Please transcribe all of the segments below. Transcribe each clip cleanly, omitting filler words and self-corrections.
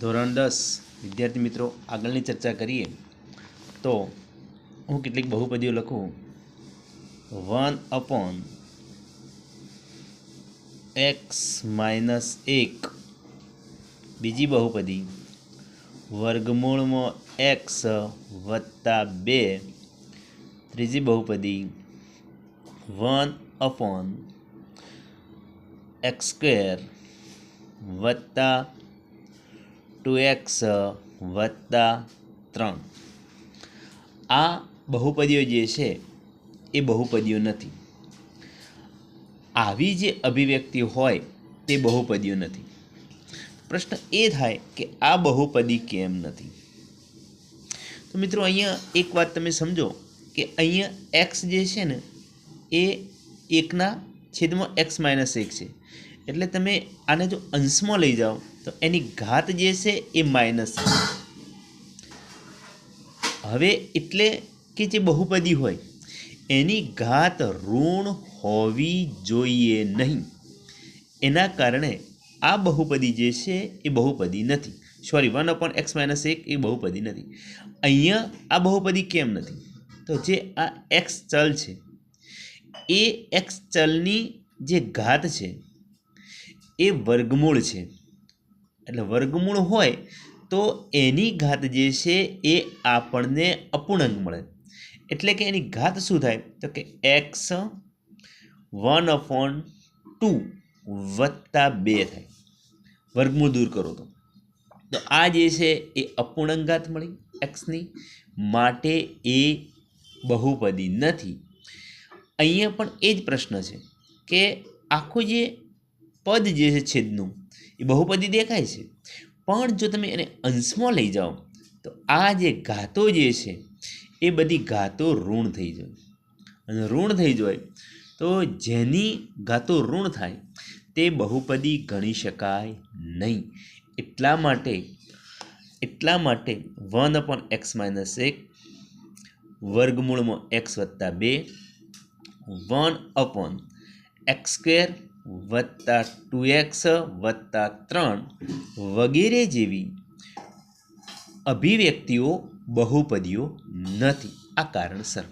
ધોરણ 10 વિદ્યાર્થી મિત્રો આગળની ચર્ચા કરીએ તો હું કેટલીક બહુપદીઓ લખું 1/(x-1) બીજી બહુપદી વર્ગમૂળમાં x વત્તા 2 ત્રીજી બહુપદી 1/(x² વત્તા 2x વત્તા 3 આ બહુપદીઓ જે છે એ બહુપદીઓ નથી. આવી જે અભિવ્યક્તિ હોય તે બહુપદીઓ નથી. પ્રશ્ન એ થાય કે આ બહુપદી કેમ નથી? તો મિત્રો અહીંયા એક વાત તમે સમજો કે અહીંયા x જે છે ને એ 1/(x-1) છે. એટલે તમે આને જો અંશમાં લઈ જાઓ તો એની ઘાત જે છે એ માઇનસ છે. હવે એટલે કે જે બહુપદી હોય એની ઘાત ઋણ હોવી જોઈએ નહીં. એના કારણે આ બહુપદી જે છે એ બહુપદી નથી. 1/(x-1) એ બહુપદી નથી. અહીંયા આ બહુપદી કેમ નથી? તો જે આ x ચલ છે એ x ચલની જે ઘાત છે એ વર્ગમૂળ છે. એટલે વર્ગમૂળ હોય તો એની ઘાત જે છે એ આપણને અપૂર્ણાંક મળે. એટલે કે એની ઘાત શું થાય? તો કે x 1/2 વત્તા 2 થાય. વર્ગમૂળ દૂર કરો તો આ જે છે એ અપૂર્ણાંક ઘાત મળી xની, માટે એ બહુપદી નથી. અહીંયા પણ એ જ પ્રશ્ન છે કે આખું જે પદ જે છે છેદનું એ બહુપદી દેખાય છે, પણ જો તમે એને અંશમાં લઈ જાઓ તો આ જે ઘાતો જે છે એ બધી ઘાતો ઋણ થઈ જાય. અને ઋણ થઈ જાય તો જેની ઘાતો ઋણ થાય તે બહુપદી ગણી શકાય નહીં. એટલા માટે 1/(x-1) વર્ગમૂળમાં x વત્તા 2 1/(x² વત્તા 2x વત્તા 3 વગેરે જેવી અભિવ્યક્તિઓ બહુપદીઓ નથી. આ કારણસર.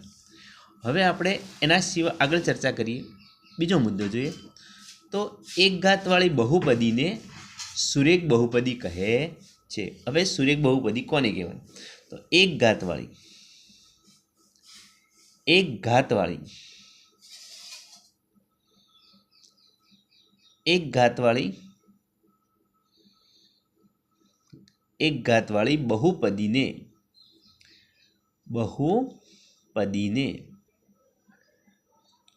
હવે આપણે એના સિવાય આગળ ચર્ચા કરીએ. બીજો મુદ્દો જોઈએ તો એક ઘાતવાળી બહુપદીને સુરેખ બહુપદી કહે છે. હવે સુરેખ બહુપદી કોને કહેવાય? તો એક ઘાતવાળી બહુપદીને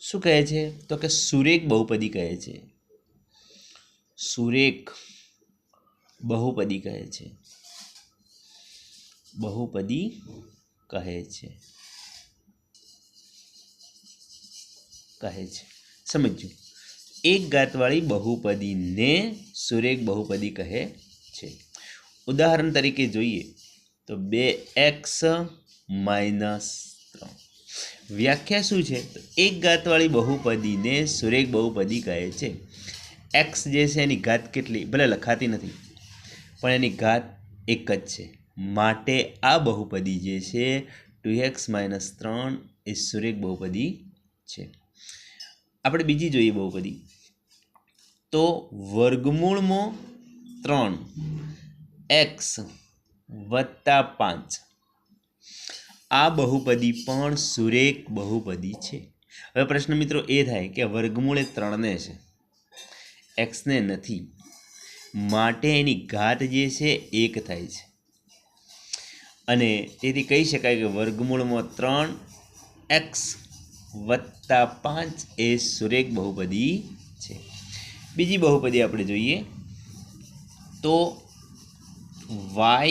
શું કહે છે? તો કે સુરેખ બહુપદી કહે છે. સુરેખ બહુપદી કહે છે. સમજો, એક ઘાતવાળી બહુપદીને સુરેખ બહુપદી કહે છે. ઉદાહરણ તરીકે જોઈએ તો 2x-3 વ્યાખ્યા શું છે? તો એક ઘાતવાળી બહુપદીને સુરેખ બહુપદી કહે છે. x જે છે એની ઘાત કેટલી? ભલે લખાતી નથી પણ એની ઘાત એક જ છે, માટે આ બહુપદી જે છે 2x-3 એ સુરેખ બહુપદી છે. આપણે બીજી જોઈએ બહુપદી તો વર્ગમૂળમાં 3x વત્તા 5 આ બહુપદી પણ સુરેખ બહુપદી છે. હવે પ્રશ્ન મિત્રો એ થાય કે વર્ગમૂળ એ 3ને છે, xને નથી, માટે એની ઘાત જે છે 1 થાય છે. અને તેથી કહી શકાય કે વર્ગમૂળમાં 3x વત્તા 5 એ સુરેખ બહુપદી છે. બીજી બહુપદી આપણે જોઈએ તો y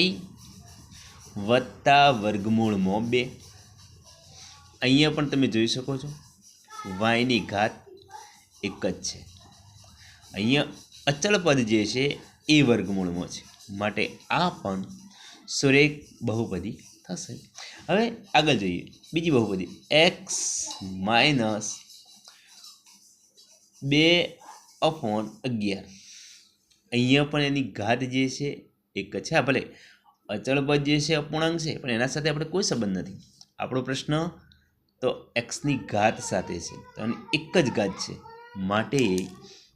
વત્તા વર્ગમૂળમાં 2. અહીંયા પણ તમે જોઈ શકો છો yની ઘાત એક જ છે. અહીંયા અચળ પદ જે છે એ વર્ગમૂળમાં છે, માટે આ પણ સુરેખ બહુપદી થશે. હવે આગળ જોઈએ બીજી બહુપદી x - 2/11. અહીંયા પણ એની ઘાત જે છે એક જ છે. હા ભલે અચળ પદ જે છે અપૂર્ણાંક છે, પણ એના સાથે આપણે કોઈ સંબંધ નથી. આપણો પ્રશ્ન તો એક્સની ઘાત સાથે છે, તો આની એક જ ઘાત છે, માટે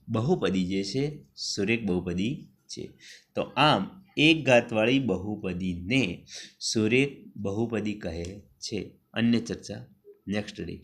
બહુપદી જે છે સુરેખ બહુપદી છે. તો આમ એક ઘાતવાળી બહુપદીને સુરેખ બહુપદી કહે છે. અન્ય ચર્ચા નેક્સ્ટ ડે.